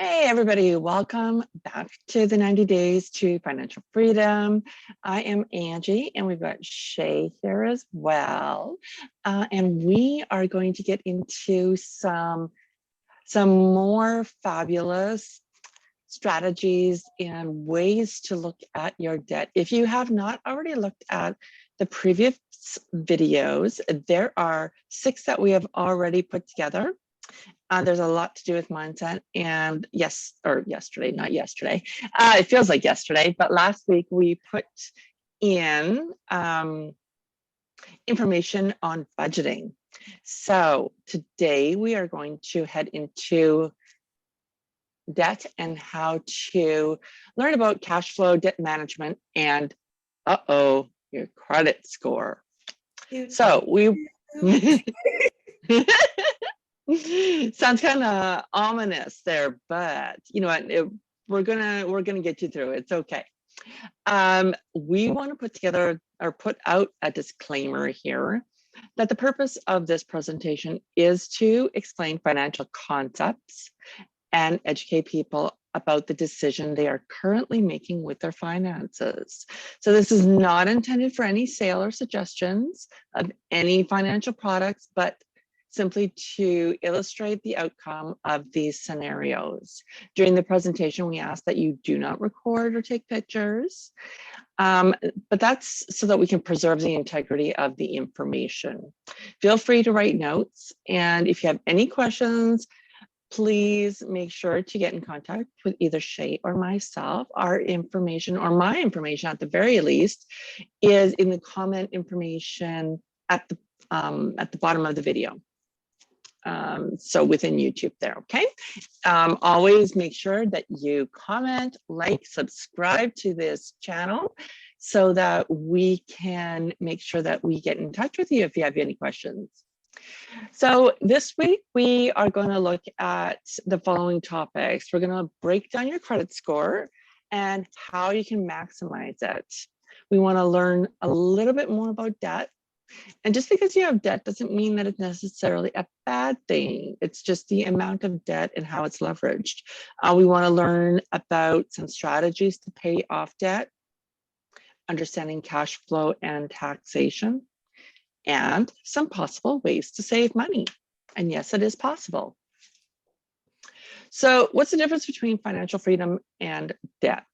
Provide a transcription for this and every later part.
Hey everybody, welcome back to the 90 Days to Financial Freedom. I am Angie and we've got Sheyi here as well. And we are going to get into some more fabulous strategies and ways to look at your debt. If you have not already looked at the previous videos, there are 6 that we have already put together. There's a lot to do with mindset, and yesterday, not yesterday. It feels like yesterday, but last week we put in information on budgeting. So today we are going to head into debt and how to learn about cash flow, debt management, and your credit score. So we sounds kind of ominous there, but you know what? We're gonna get you through it. It's okay. We want to put together or put out a disclaimer here that the purpose of this presentation is to explain financial concepts and educate people about the decision they are currently making with their finances. So this is not intended for any sale or suggestions of any financial products, but simply to illustrate the outcome of these scenarios. During the presentation, we ask that you do not record or take pictures, but that's so that we can preserve the integrity of the information. Feel free to write notes, and if you have any questions, please make sure to get in contact with either Sheyi or myself. Our information, or my information at the very least, is in the comment information at the bottom of the video. So within YouTube there, okay? Always make sure that you comment, like, subscribe to this channel so that we can make sure that we get in touch with you if you have any questions. So this week, we are going to look at the following topics. We're going to break down your credit score and how you can maximize it. We want to learn a little bit more about debt. And just because you have debt doesn't mean that it's necessarily a bad thing. It's just the amount of debt and how it's leveraged. We want to learn about some strategies to pay off debt, understanding cash flow and taxation, and some possible ways to save money. And yes, it is possible. So what's the difference between financial freedom and debt?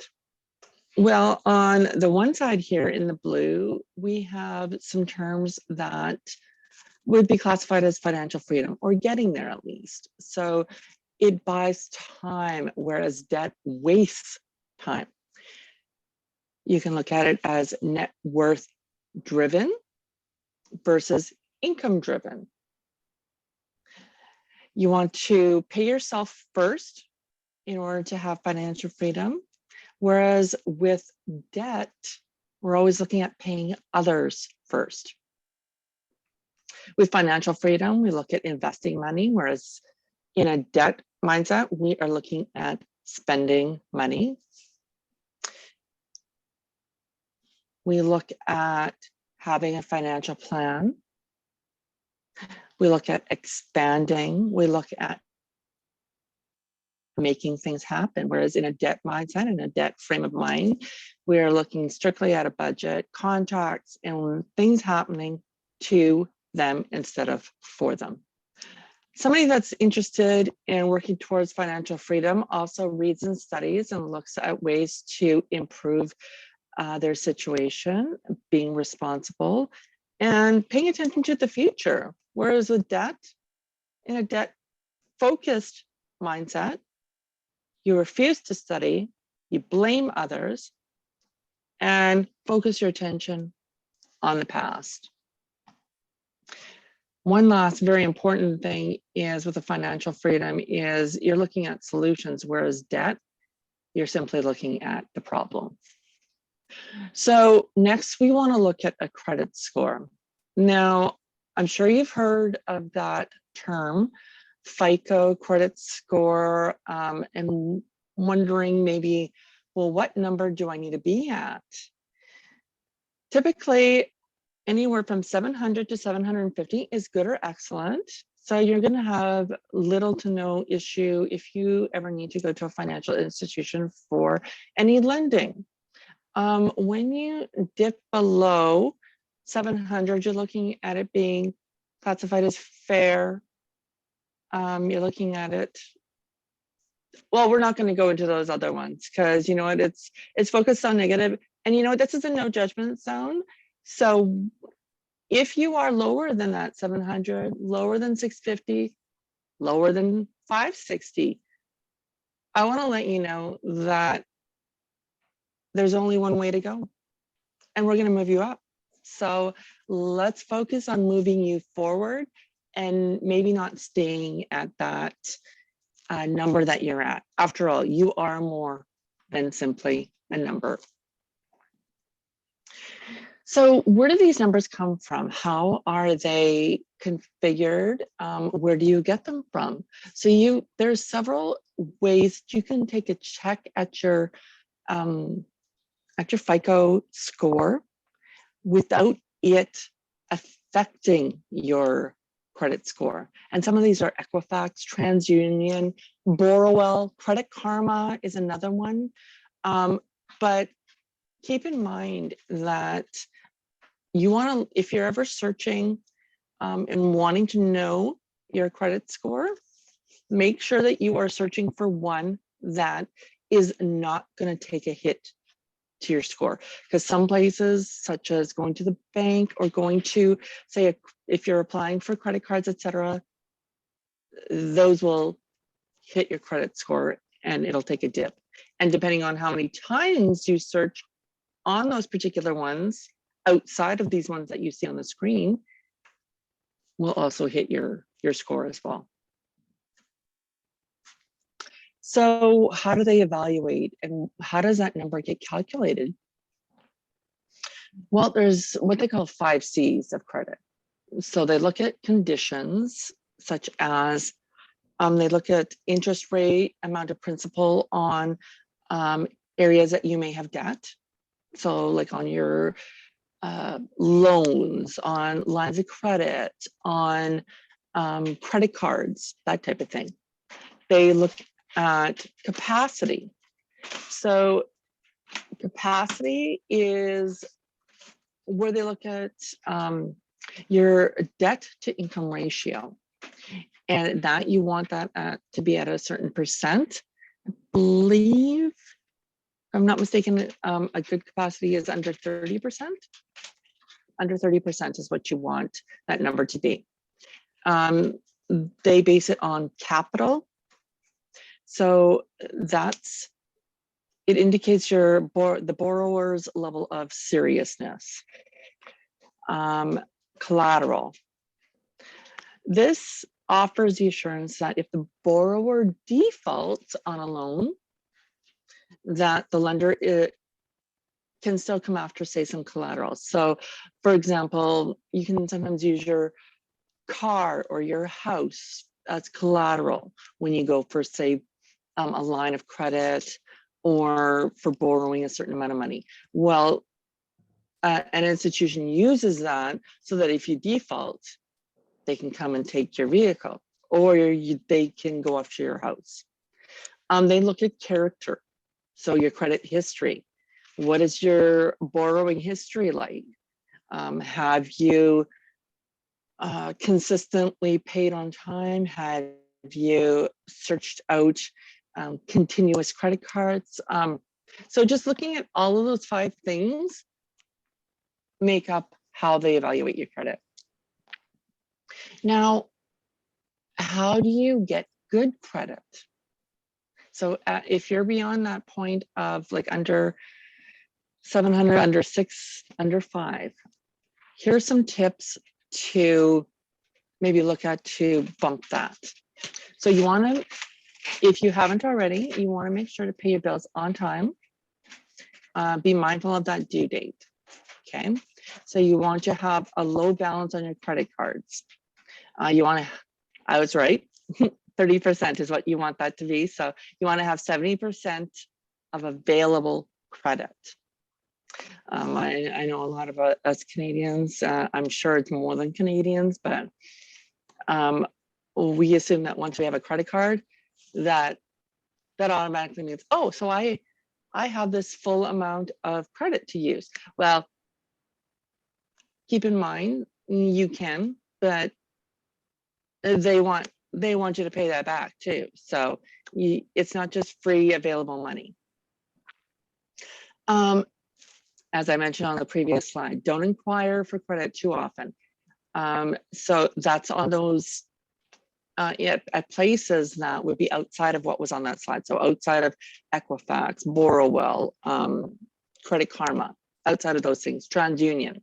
Well, on the one side here in the blue, we have some terms that would be classified as financial freedom, or getting there at least. So it buys time, whereas debt wastes time. You can look at it as net worth driven versus income driven. You want to pay yourself first in order to have financial freedom. Whereas with debt, we're always looking at paying others first. With financial freedom, we look at investing money, whereas in a debt mindset, we are looking at spending money. We look at having a financial plan. We look at expanding. We look at making things happen. Whereas in a debt mindset, in a debt frame of mind, we're looking strictly at a budget, contracts, and things happening to them instead of for them. Somebody that's interested in working towards financial freedom also reads and studies and looks at ways to improve their situation, being responsible, and paying attention to the future. Whereas with debt, in a debt-focused mindset, you refuse to study, you blame others, and focus your attention on the past. One last very important thing is with the financial freedom is you're looking at solutions, whereas debt, you're simply looking at the problem. So next, we want to look at a credit score. Now, I'm sure you've heard of that term, FICO credit score, and wondering maybe, well, what number do I need to be at? Typically, anywhere from 700 to 750 is good or excellent. So you're going to have little to no issue if you ever need to go to a financial institution for any lending. When you dip below 700, you're looking at it being classified as fair. You're looking at it. Well, we're not going to go into those other ones because you know what, it's focused on negative. And you know what, this is a no judgment zone. So if you are lower than that 700, lower than 650, lower than 560, I want to let you know that there's only one way to go, and we're going to move you up. So let's focus on moving you forward and maybe not staying at that number that you're at. After all, you are more than simply a number. So where do these numbers come from? How are they configured? Where do you get them from? So there's several ways you can take a check at your FICO score without it affecting your credit score. And some of these are Equifax, TransUnion, Borrowell, Credit Karma is another one. But keep in mind that you want to, if you're ever searching and wanting to know your credit score, make sure that you are searching for one that is not going to take a hit to your score, because some places, such as going to the bank or going to, say, if you're applying for credit cards, etc., those will hit your credit score and it'll take a dip. And depending on how many times you search on those particular ones, outside of these ones that you see on the screen, will also hit your score as well. So how do they evaluate, and how does that number get calculated? Well, there's what they call 5 C's of credit. So they look at conditions such as they look at interest rate, amount of principal on areas that you may have debt. So like on your loans, on lines of credit, on credit cards, that type of thing. They look at capacity. So capacity is where they look at your debt to income ratio, and that you want that to be at a certain percent. I believe, if I'm not mistaken, a good capacity is under 30%. Under 30% is what you want that number to be. They base it on capital. So it indicates the borrower's level of seriousness. Collateral. This offers the assurance that if the borrower defaults on a loan, that the lender can still come after, say, some collateral. So, for example, you can sometimes use your car or your house as collateral when you go for, say, a line of credit or for borrowing a certain amount of money. Well, an institution uses that so that if you default, they can come and take your vehicle, or they can go after your house. They look at character. So your credit history. What is your borrowing history like? Have you consistently paid on time? Have you searched out continuous credit cards? So just looking at all of those 5 things make up how they evaluate your credit. Now, how do you get good credit? So if you're beyond that point of like under 700, under 6, under 5, here's some tips to maybe look at to bump that. So you want to, if you haven't already, you want to make sure to pay your bills on time. Be mindful of that due date. Okay. So you want to have a low balance on your credit cards. You want to, I was right, 30% is what you want that to be. So you want to have 70% of available credit. I know a lot of us Canadians, I'm sure it's more than Canadians, but we assume that once we have a credit card, that automatically means, oh, so I have this full amount of credit to use. Well, keep in mind, you can, but they want you to pay that back too. So it's not just free available money. As I mentioned on the previous slide, don't inquire for credit too often. So that's on those at places that would be outside of what was on that slide. So outside of Equifax, Borrowell, Credit Karma, outside of those things, TransUnion.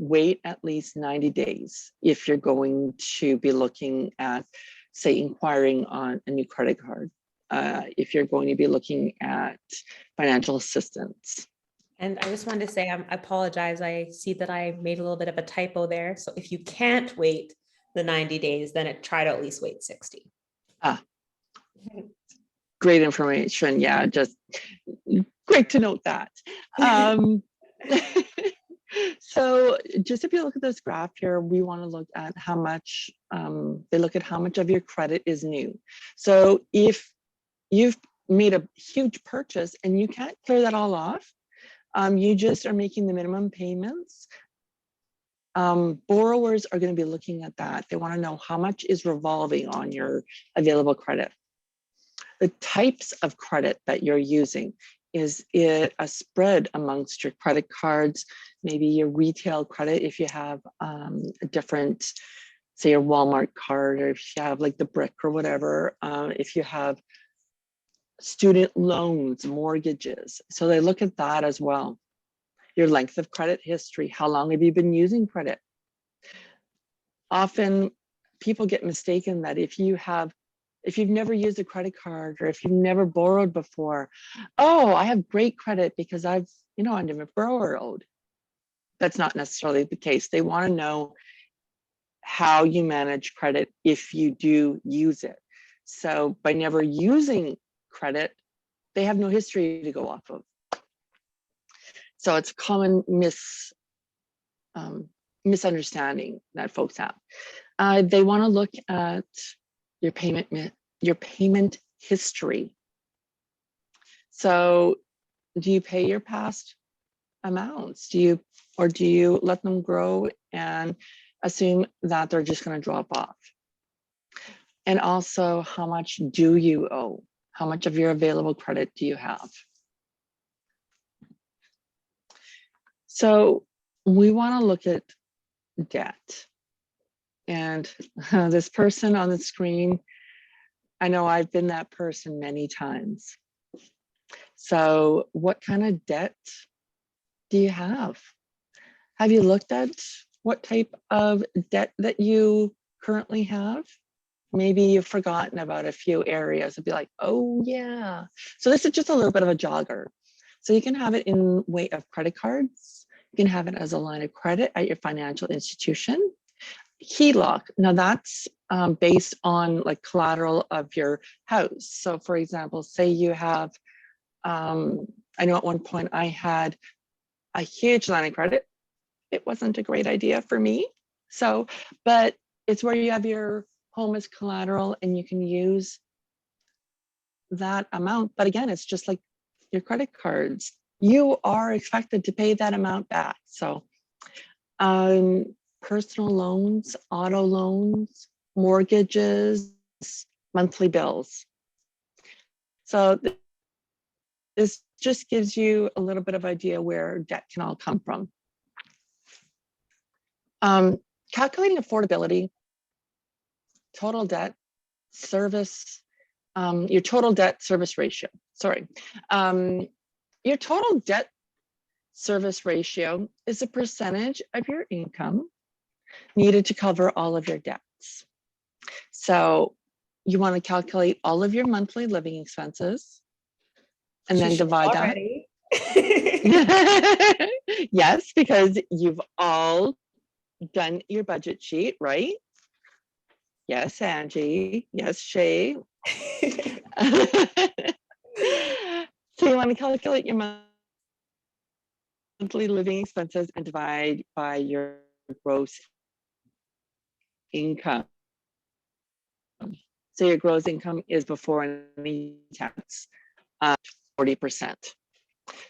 Wait at least 90 days if you're going to be looking at, say, inquiring on a new credit card, if you're going to be looking at financial assistance. And I just wanted to say, I apologize. I see that I made a little bit of a typo there. So if you can't wait the 90 days, then try to at least wait 60. Great information. Yeah, just great to note that. So just if you look at this graph here, we want to look at how much, they look at how much of your credit is new. So if you've made a huge purchase and you can't clear that all off, you just are making the minimum payments. Borrowers are going to be looking at that. They want to know how much is revolving on your available credit. The types of credit that you're using. Is it a spread amongst your credit cards? Maybe your retail credit, if you have a different, say, your Walmart card, or if you have like the brick or whatever, if you have student loans, mortgages. So they look at that as well. Your length of credit history, how long have you been using credit? Often people get mistaken that if you've never used a credit card, or if you've never borrowed before, oh, I have great credit because I've never borrowed. That's not necessarily the case. They want to know how you manage credit if you do use it. So by never using credit, they have no history to go off of. So it's a common misunderstanding that folks have. They want to look at your payment history. So do you pay your past amounts? Do you let them grow and assume that they're just going to drop off? And also, how much do you owe? How much of your available credit do you have? So we want to look at debt. And this person on the screen, I know I've been that person many times. So what kind of debt do you have? Have you looked at what type of debt that you currently have? Maybe you've forgotten about a few areas and be like, oh yeah. So this is just a little bit of a jogger. So you can have it in way of credit cards. You can have it as a line of credit at your financial institution. HELOC, now that's based on like collateral of your house. So for example, say you have, I know at one point I had a huge line of credit. It wasn't a great idea for me. So, but it's where you have your home as collateral and you can use that amount. But again, it's just like your credit cards. You are expected to pay that amount back. So, personal loans, auto loans, mortgages, monthly bills. So this just gives you a little bit of idea where debt can all come from. Calculating affordability, total debt service, your total debt service ratio, sorry. Your total debt service ratio is a percentage of your income needed to cover all of your debts. So you want to calculate all of your monthly living expenses and then divide that. Yes, because you've all done your budget sheet, right? Yes, Angie. Yes, Sheyi. So you want to calculate your monthly living expenses and divide by your gross income. So your gross income is before any tax, 40%.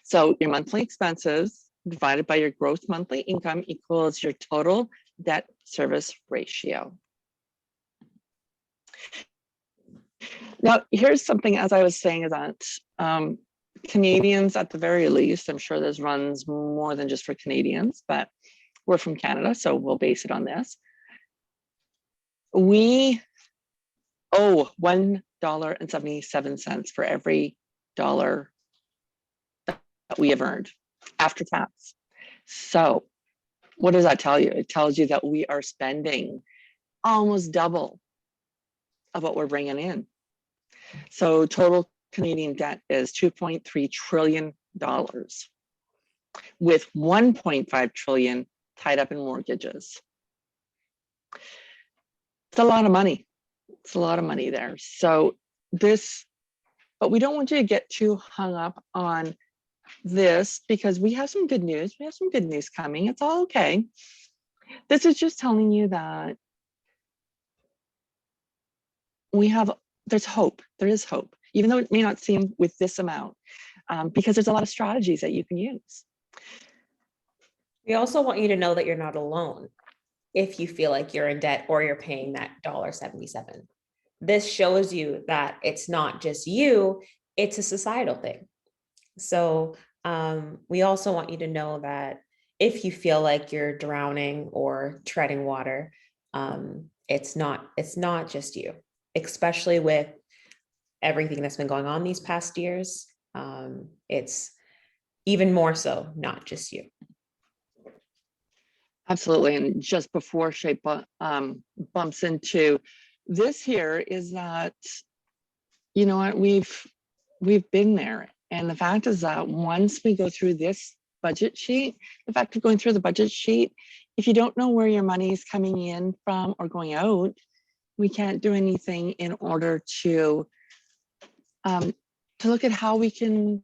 So your monthly expenses divided by your gross monthly income equals your total debt service ratio. Now, here's something, as I was saying, is that Canadians, at the very least, I'm sure this runs more than just for Canadians, but we're from Canada, so we'll base it on this. We owe $1.77 for every dollar that we have earned after tax. So what does that tell you? It tells you that we are spending almost double of what we're bringing in. So total Canadian debt is $2.3 trillion, with $1.5 trillion tied up in mortgages. It's a lot of money. It's a lot of money there. So this, but we don't want you to get too hung up on this, because we have some good news. We have some good news coming. It's all okay. This is just telling you that there's hope. There is hope, even though it may not seem with this amount, because there's a lot of strategies that you can use. We also want you to know that you're not alone if you feel like you're in debt or you're paying that $1.77. This shows you that it's not just you, it's a societal thing. So we also want you to know that if you feel like you're drowning or treading water, it's not just you, especially with everything that's been going on these past years. It's even more so not just you. Absolutely. And just before Sheyi bumps into this here is that, you know what, we've been there. And the fact is that once we go through this budget sheet, the fact of going through the budget sheet, if you don't know where your money is coming in from or going out, we can't do anything in order to look at how we can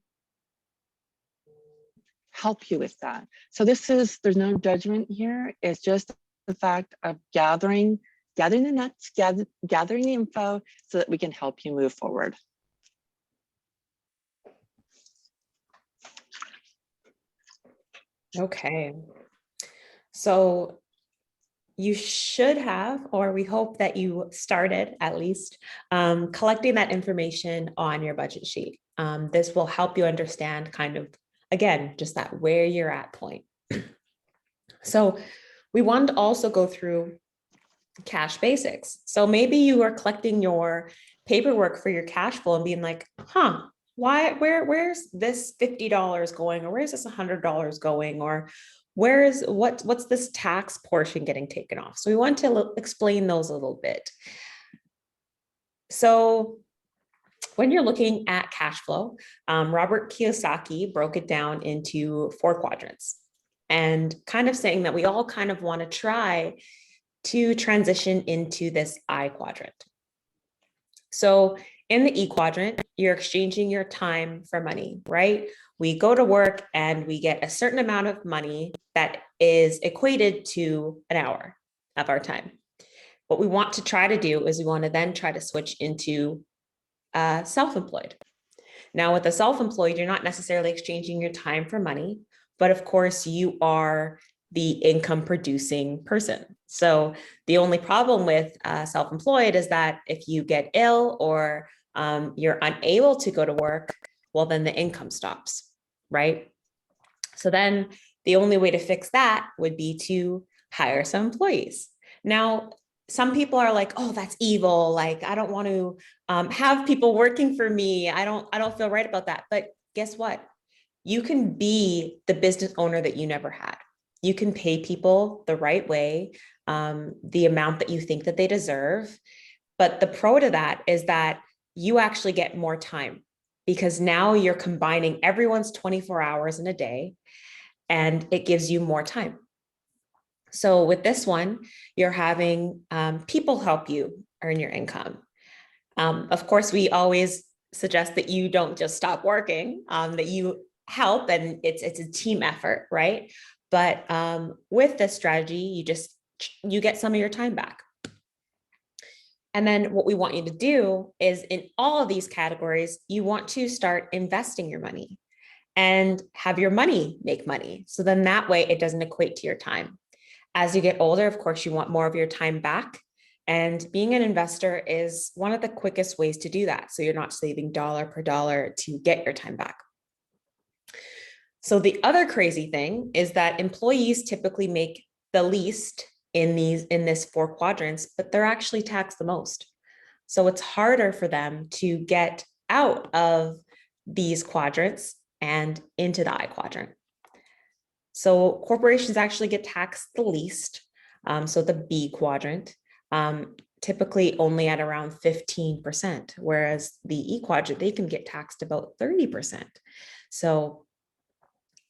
help you with that. So there's no judgment here. It's just the fact of gathering the nuts, gathering the info so that we can help you move forward. Okay. So you should have, or we hope that you started at least, collecting that information on your budget sheet. This will help you understand kind of, again, just that where you're at point. So we want to also go through cash basics. So maybe you are collecting your paperwork for your cash flow and being like, where's this $50 going? Or where's this $100 going? Or what's this tax portion getting taken off? So we want to explain those a little bit. So when you're looking at cash flow, Robert Kiyosaki broke it down into 4 quadrants, and kind of saying that we all kind of want to try to transition into this I quadrant. So in the E quadrant, you're exchanging your time for money, right? We go to work and we get a certain amount of money that is equated to an hour of our time. What we want to try to do is we want to then try to switch into self-employed. Now with the self-employed, you're not necessarily exchanging your time for money, but of course you are the income producing person. So the only problem with self-employed is that if you get ill or you're unable to go to work, well, then the income stops, right? So then the only way to fix that would be to hire some employees. Now, some people are like, oh, that's evil. Like, I don't want to have people working for me. I don't feel right about that. But guess what? You can be the business owner that you never had. You can pay people the right way, the amount that you think that they deserve. But the pro to that is that you actually get more time, because now you're combining everyone's 24 hours in a day, and it gives you more time. So with this one, you're having people help you earn your income. Of course, we always suggest that you don't just stop working, that you help, and it's a team effort, right? But with this strategy, you get some of your time back. And then what we want you to do is in all of these categories, you want to start investing your money and have your money make money. So then that way it doesn't equate to your time. As you get older, of course, you want more of your time back. And being an investor is one of the quickest ways to do that. So you're not saving dollar per dollar to get your time back. So the other crazy thing is that employees typically make the least in this 4 quadrants, but they're actually taxed the most. So it's harder for them to get out of these quadrants and into the I quadrant. So corporations actually get taxed the least. So the B quadrant, typically only at around 15%, whereas the E quadrant, they can get taxed about 30%. So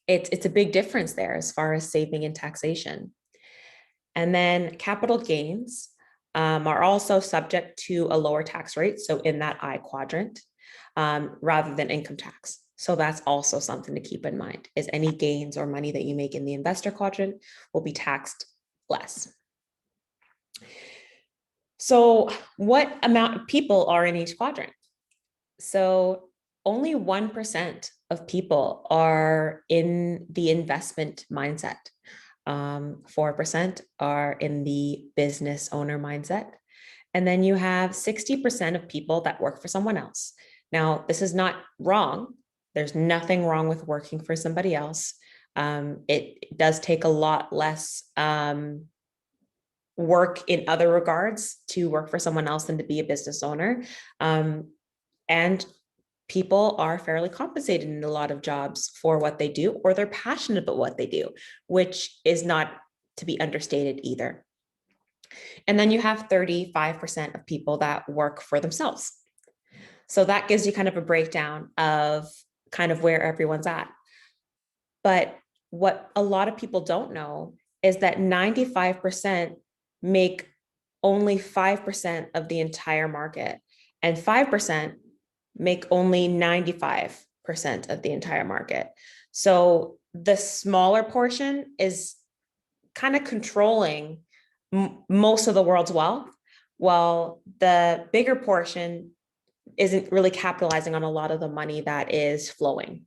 it's a big difference there as far as saving and taxation. And then capital gains are also subject to a lower tax rate. So in that I quadrant, rather than income tax. So that's also something to keep in mind, is any gains or money that you make in the investor quadrant will be taxed less. So what amount of people are in each quadrant? So only 1% of people are in the investment mindset. 4% are in the business owner mindset. And then you have 60% of people that work for someone else. Now, this is not wrong. There's nothing wrong with working for somebody else. It does take a lot less work in other regards to work for someone else than to be a business owner. And people are fairly compensated in a lot of jobs for what they do, or they're passionate about what they do, which is not to be understated either. And then you have 35% of people that work for themselves. So that gives you kind of a breakdown of kind of where everyone's at. But what a lot of people don't know is that 95% make only 5% of the entire market, and 5% make only 95% of the entire market. So the smaller portion is kind of controlling most of the world's wealth, while the bigger portion isn't really capitalizing on a lot of the money that is flowing.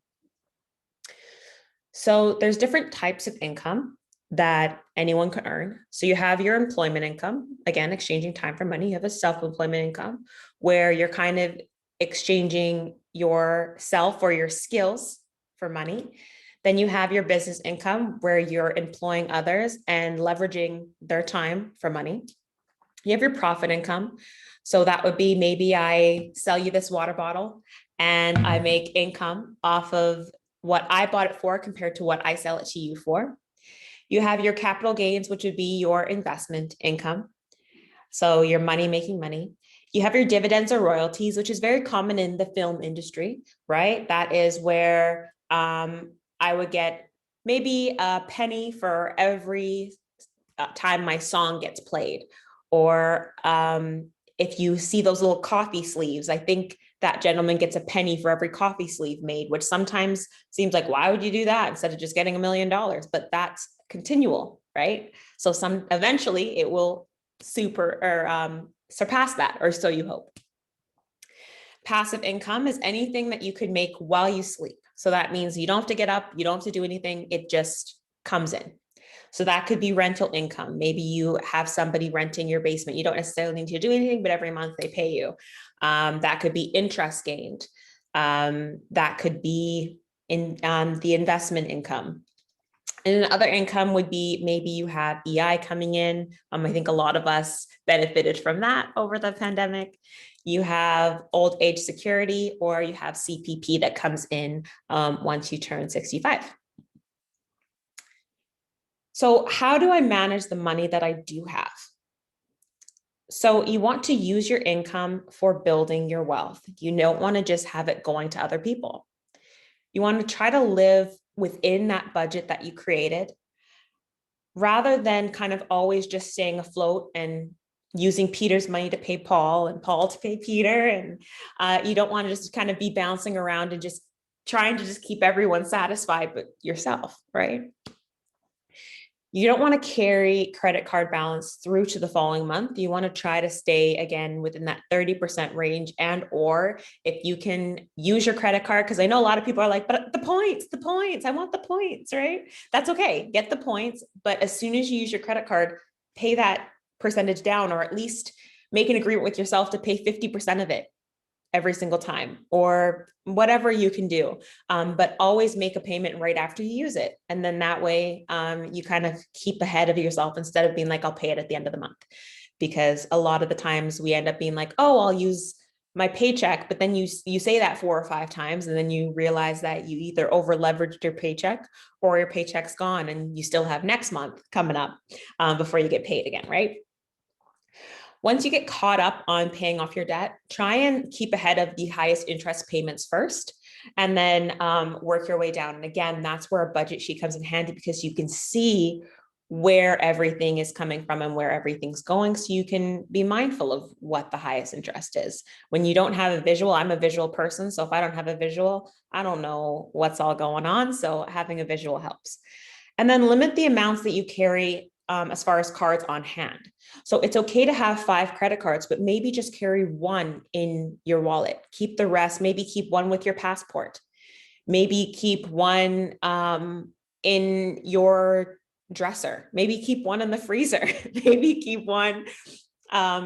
So there's different types of income that anyone can earn. So you have your employment income, again, exchanging time for money. You have a self-employment income where you're kind of exchanging yourself or your skills for money. Then you have your business income where you're employing others and leveraging their time for money. You have your profit income. So that would be, maybe I sell you this water bottle and I make income off of what I bought it for compared to what I sell it to you for. You have your capital gains, which would be your investment income. So your money making money. You have your dividends or royalties, which is very common in the film industry, right? That is where I would get maybe a penny for every time my song gets played. Or if you see those little coffee sleeves, I think that gentleman gets a penny for every coffee sleeve made, which sometimes seems like, why would you do that instead of just getting $1 million? But that's continual, right? So eventually it will surpass that, or so you hope. Passive income is anything that you could make while you sleep. So that means you don't have to get up, you don't have to do anything, it just comes in. So that could be rental income. Maybe you have somebody renting your basement. You don't necessarily need to do anything, but every month they pay you. That could be interest gained. That could be in the investment income. And other income would be, maybe you have EI coming in. I think a lot of us benefited from that over the pandemic. You have old age security, or you have CPP that comes in once you turn 65. So how do I manage the money that I do have? So you want to use your income for building your wealth. You don't want to just have it going to other people. You want to try to live within that budget that you created, rather than kind of always just staying afloat and using Peter's money to pay Paul and Paul to pay Peter. And you don't want to just kind of be bouncing around and just trying to just keep everyone satisfied but yourself, right? You don't want to carry credit card balance through to the following month. You want to try to stay again within that 30% range, and or if you can use your credit card, because I know a lot of people are like, but the points, I want the points, right? That's okay. Get the points. But as soon as you use your credit card, pay that percentage down, or at least make an agreement with yourself to pay 50% of it every single time, or whatever you can do. But always make a payment right after you use it. And then that way you kind of keep ahead of yourself instead of being like, I'll pay it at the end of the month. Because a lot of the times we end up being like, oh, I'll use my paycheck. But then you say that 4 or 5 times, and then you realize that you either over leveraged your paycheck or your paycheck's gone and you still have next month coming up before you get paid again, right? Once you get caught up on paying off your debt, try and keep ahead of the highest interest payments first, and then work your way down. And again, that's where a budget sheet comes in handy, because you can see where everything is coming from and where everything's going. So you can be mindful of what the highest interest is. When you don't have a visual, I'm a visual person. So if I don't have a visual, I don't know what's all going on. So having a visual helps. And then limit the amounts that you carry as far as cards on hand. So it's okay to have 5 credit cards, but maybe just carry 1 in your wallet. Keep the rest, maybe keep 1 with your passport. Maybe keep 1 in your dresser. Maybe keep 1 in the freezer. Maybe keep 1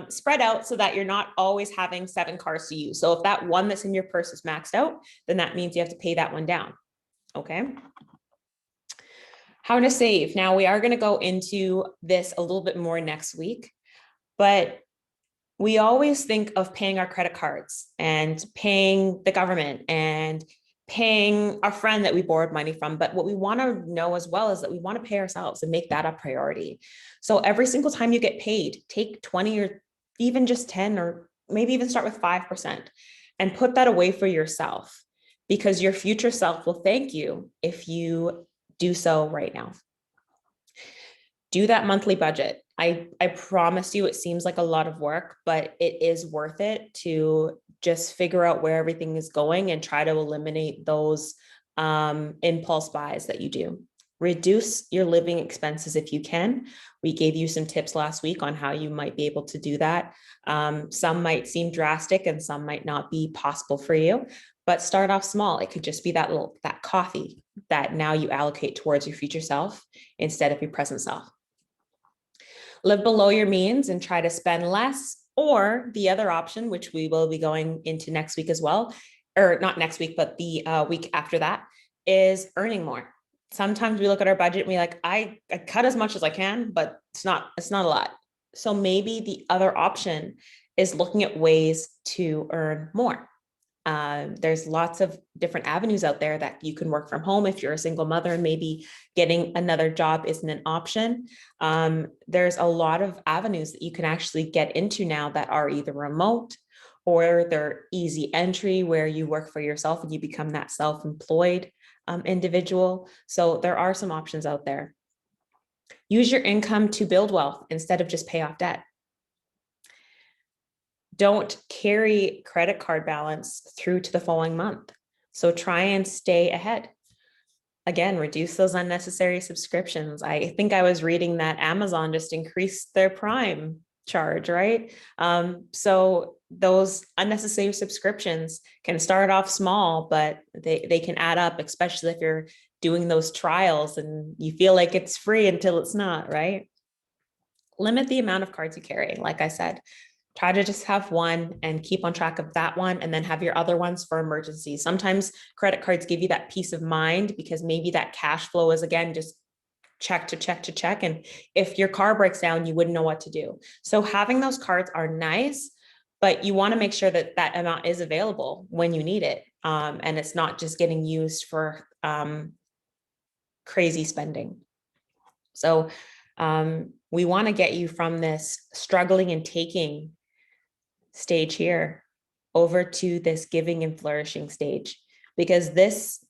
spread out so that you're not always having 7 cards to use. So if that 1 that's in your purse is maxed out, then that means you have to pay that 1 down. Okay. How to save. Now we are going to go into this a little bit more next week, but we always think of paying our credit cards and paying the government and paying our friend that we borrowed money from. But what we want to know as well is that we want to pay ourselves and make that a priority. So every single time you get paid, take 20 or even just 10, or maybe even start with 5% and put that away for yourself, because your future self will thank you if you do so right now. Do that monthly budget. I promise you, it seems like a lot of work, but it is worth it to just figure out where everything is going and try to eliminate those impulse buys that you do. Reduce your living expenses if you can. We gave you some tips last week on how you might be able to do that. Some might seem drastic and some might not be possible for you, but start off small. It could just be that coffee that now you allocate towards your future self instead of your present self. Live below your means and try to spend less, or the other option, which we will be going into next week as well, or not next week, but the week after that, is earning more. Sometimes we look at our budget and we're like, I cut as much as I can, but it's not a lot. So maybe the other option is looking at ways to earn more. There's lots of different avenues out there that you can work from home if you're a single mother and maybe getting another job isn't an option. There's a lot of avenues that you can actually get into now that are either remote or they're easy entry, where you work for yourself and you become that self-employed individual. So there are some options out there. Use your income to build wealth instead of just pay off debt. Don't carry credit card balance through to the following month. So try and stay ahead. Again, reduce those unnecessary subscriptions. I think I was reading that Amazon just increased their Prime charge, right? So those unnecessary subscriptions can start off small, but they can add up, especially if you're doing those trials and you feel like it's free until it's not, right? Limit the amount of cards you carry. Like I said, try to just have 1 and keep on track of that one, and then have your other ones for emergencies. Sometimes credit cards give you that peace of mind because maybe that cash flow is, again, just check to check to check. And if your car breaks down, you wouldn't know what to do. So having those cards are nice, but you want to make sure that that amount is available when you need it. And it's not just getting used for crazy spending. So we want to get you from this struggling and taking stage here over to this giving and flourishing stage, because this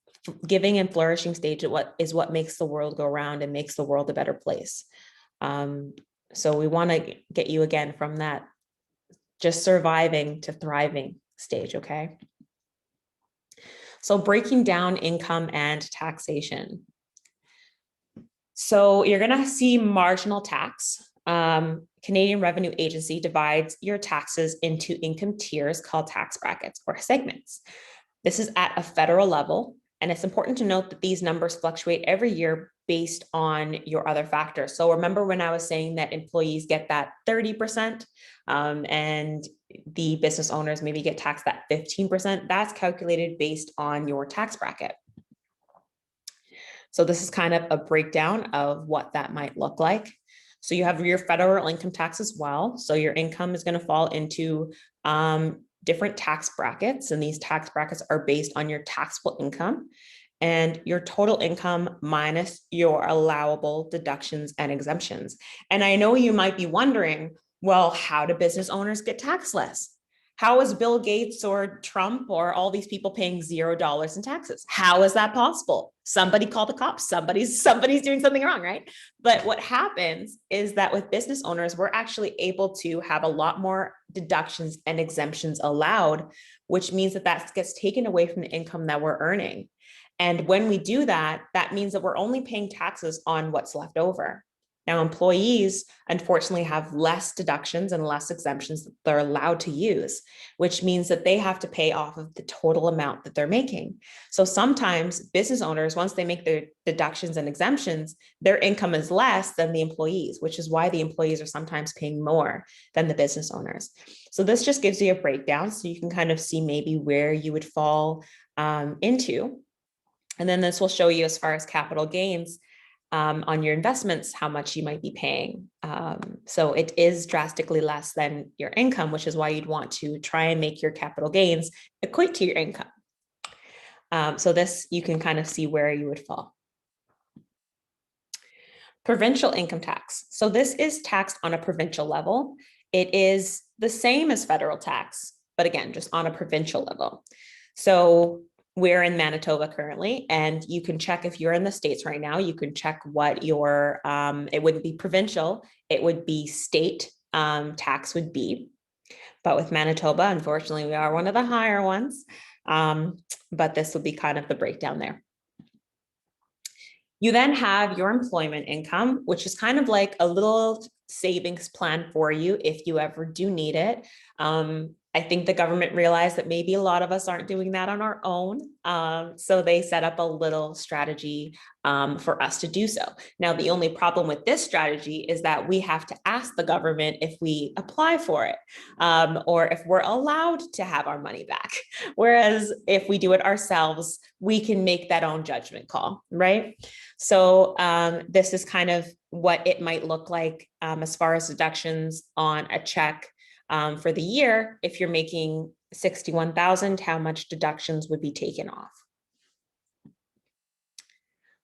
giving and flourishing stage is what makes the world go round and makes the world a better place. So we want to get you again from that just surviving to thriving stage. Okay. So breaking down income and taxation. So you're going to see marginal tax. Canadian Revenue Agency divides your taxes into income tiers called tax brackets or segments. This is at a federal level, and it's important to note that these numbers fluctuate every year based on your other factors. So remember when I was saying that employees get that 30%, and the business owners maybe get taxed that 15%, that's calculated based on your tax bracket. So this is kind of a breakdown of what that might look like. So you have your federal income tax as well. So your income is going to fall into different tax brackets, and these tax brackets are based on your taxable income and your total income minus your allowable deductions and exemptions. And I know you might be wondering, well, how do business owners get taxed less? How is Bill Gates or Trump or all these people paying $0 in taxes? How is that possible? Somebody call the cops. Somebody's doing something wrong, right? But what happens is that with business owners, we're actually able to have a lot more deductions and exemptions allowed, which means that that gets taken away from the income that we're earning. And when we do that, that means that we're only paying taxes on what's left over. Now, employees, unfortunately, have less deductions and less exemptions that they're allowed to use, which means that they have to pay off of the total amount that they're making. So sometimes business owners, once they make their deductions and exemptions, their income is less than the employees, which is why the employees are sometimes paying more than the business owners. So this just gives you a breakdown so you can kind of see maybe where you would fall into. And then this will show you as far as capital gains on your investments, how much you might be paying. So it is drastically less than your income, which is why you'd want to try and make your capital gains equate to your income. So this, you can kind of see where you would fall. Provincial income tax. So this is taxed on a provincial level. It is the same as federal tax, but again, just on a provincial level. So we're in Manitoba currently, and you can check if you're in the States right now, you can check what your, it wouldn't be provincial, it would be state tax would be. But with Manitoba, unfortunately, we are one of the higher ones, but this will be kind of the breakdown there. You then have your employment income, which is kind of like a little savings plan for you if you ever do need it. I think the government realized that maybe a lot of us aren't doing that on our own. So they set up a little strategy for us to do so. Now, the only problem with this strategy is that we have to ask the government if we apply for it, or if we're allowed to have our money back. Whereas if we do it ourselves, we can make that own judgment call, right? So this is kind of what it might look like as far as deductions on a check for the year. If you're making $61,000, how much deductions would be taken off?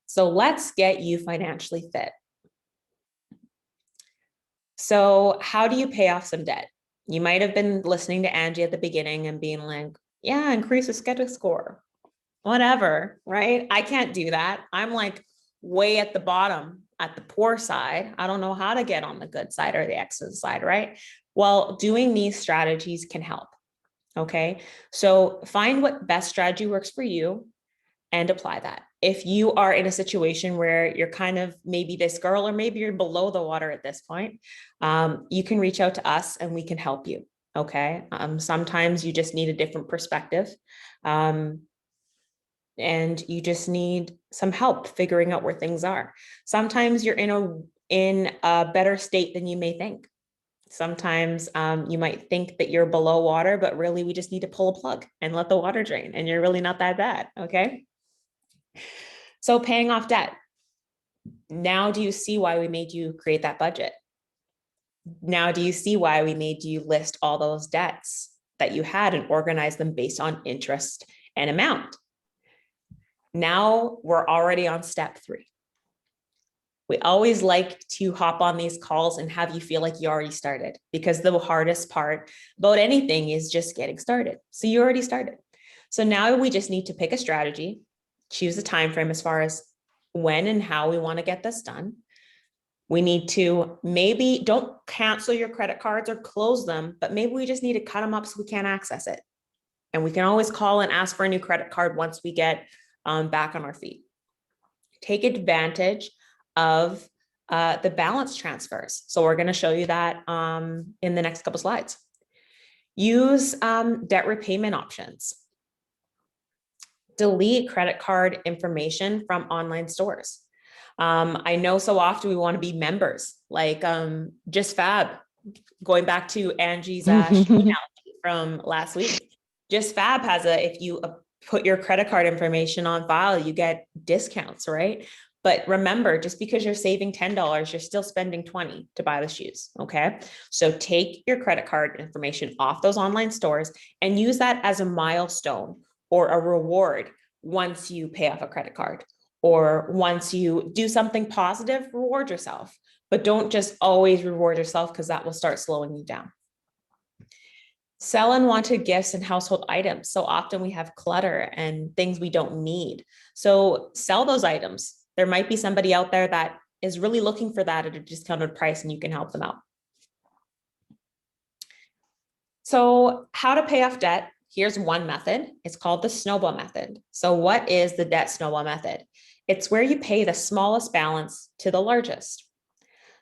So let's get you financially fit. So how do you pay off some debt? You might have been listening to Angie at the beginning and being like, yeah, increase the credit score, whatever, right? I can't do that. I'm like way at the bottom, at the poor side. I don't know how to get on the good side or the excellent side, right? Well, doing these strategies can help. Okay. So find what best strategy works for you and apply that. If you are in a situation where you're kind of maybe this girl, or maybe you're below the water at this point, you can reach out to us and we can help you. Okay. Sometimes you just need a different perspective. And you just need some help figuring out where things are. Sometimes you're in a better state than you may think. Sometimes you might think that you're below water, but really we just need to pull a plug and let the water drain, and you're really not that bad, okay? So paying off debt. Now do you see why we made you create that budget? Now do you see why we made you list all those debts that you had and organize them based on interest and amount? Now we're already on step 3. We always like to hop on these calls and have you feel like you already started, because the hardest part about anything is just getting started. So you already started. So now we just need to pick a strategy, choose a time frame as far as when and how we want to get this done. We need to maybe don't cancel your credit cards or close them, but maybe we just need to cut them up so we can't access it. And we can always call and ask for a new credit card once we get back on our feet. Take advantage of the balance transfers. So we're going to show you that in the next couple slides. Use debt repayment options. Delete credit card information from online stores. I know so often we want to be members, like Just Fab, going back to Angie's Sheyi analogy from last week. Just Fab has if you put your credit card information on file, you get discounts, right? But remember, just because you're saving $10, you're still spending $20 to buy the shoes, okay? So take your credit card information off those online stores and use that as a milestone or a reward once you pay off a credit card, or once you do something positive, reward yourself. But don't just always reward yourself, because that will start slowing you down. Sell unwanted gifts and household items. So often we have clutter and things we don't need. So sell those items. There might be somebody out there that is really looking for that at a discounted price, and you can help them out. So how to pay off debt. Here's one method. It's called the Snowball method. So what is the debt snowball method? It's where you pay the smallest balance to the largest.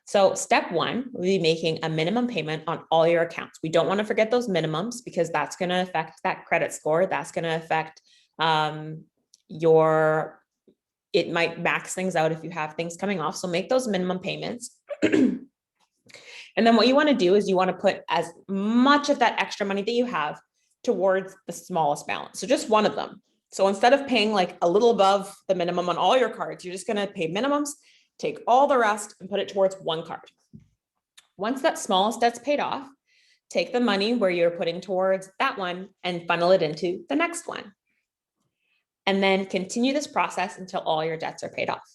So step one, we'll be making a minimum payment on all your accounts. We don't want to forget those minimums, because that's going to affect that credit score. That's going to affect it might max things out if you have things coming off. So make those minimum payments. And then what you want to do is you want to put as much of that extra money that you have towards the smallest balance. So just one of them. So instead of paying like a little above the minimum on all your cards, you're just going to pay minimums, take all the rest and put it towards one card. Once that smallest debt's paid off, take the money where you're putting towards that one and funnel it into the next one. And then continue this process until all your debts are paid off.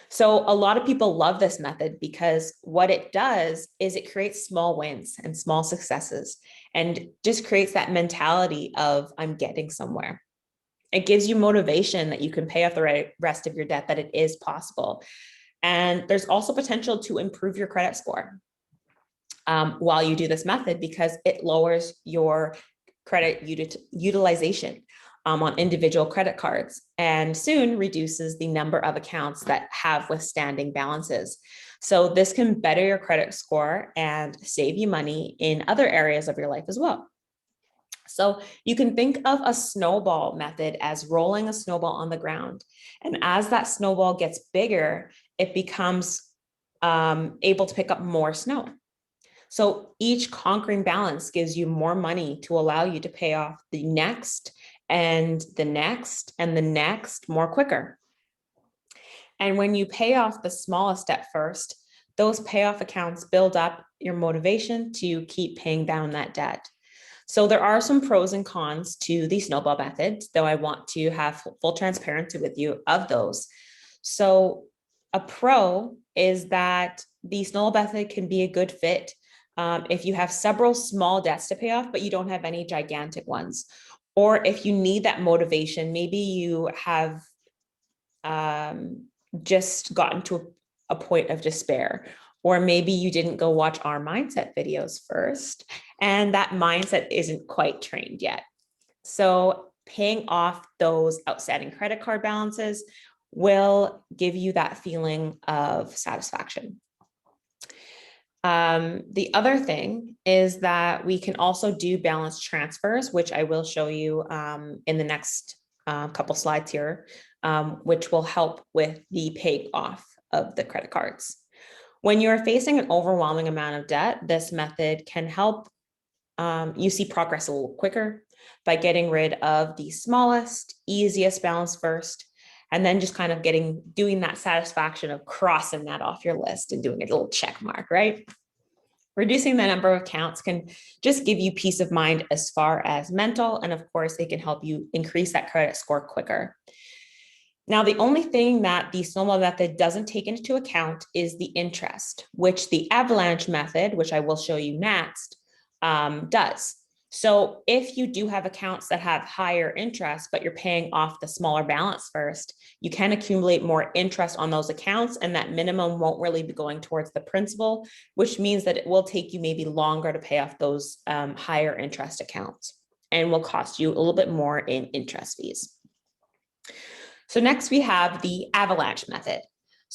So a lot of people love this method, because what it does is it creates small wins and small successes, and just creates that mentality of I'm getting somewhere. It gives you motivation that you can pay off the rest of your debt, that it is possible. And there's also potential to improve your credit score while you do this method, because it lowers your credit utilization on individual credit cards, and soon reduces the number of accounts that have withstanding balances. So this can better your credit score and save you money in other areas of your life as well. So you can think of a snowball method as rolling a snowball on the ground. And as that snowball gets bigger, it becomes able to pick up more snow. So each conquering balance gives you more money to allow you to pay off the next and the next and the next more quicker. And when you pay off the smallest debt first, those payoff accounts build up your motivation to keep paying down that debt. So there are some pros and cons to the snowball method, though I want to have full transparency with you of those. So a pro is that the snowball method can be a good fit if you have several small debts to pay off, but you don't have any gigantic ones. Or if you need that motivation, maybe you have just gotten to a point of despair, or maybe you didn't go watch our mindset videos first, and that mindset isn't quite trained yet. So paying off those outstanding credit card balances will give you that feeling of satisfaction. The other thing is that we can also do balance transfers, which I will show you in the next couple slides here, which will help with the paying off of the credit cards. When you're facing an overwhelming amount of debt, this method can help you see progress a little quicker by getting rid of the smallest, easiest balance first, and then just kind of doing that satisfaction of crossing that off your list and doing a little check mark, right? Reducing the number of accounts can just give you peace of mind as far as mental, and of course, it can help you increase that credit score quicker. Now, the only thing that the Snowball method doesn't take into account is the interest, which the Avalanche method, which I will show you next, does. So if you do have accounts that have higher interest, but you're paying off the smaller balance first, you can accumulate more interest on those accounts, and that minimum won't really be going towards the principal, which means that it will take you maybe longer to pay off those higher interest accounts, and will cost you a little bit more in interest fees. So next we have the Avalanche method.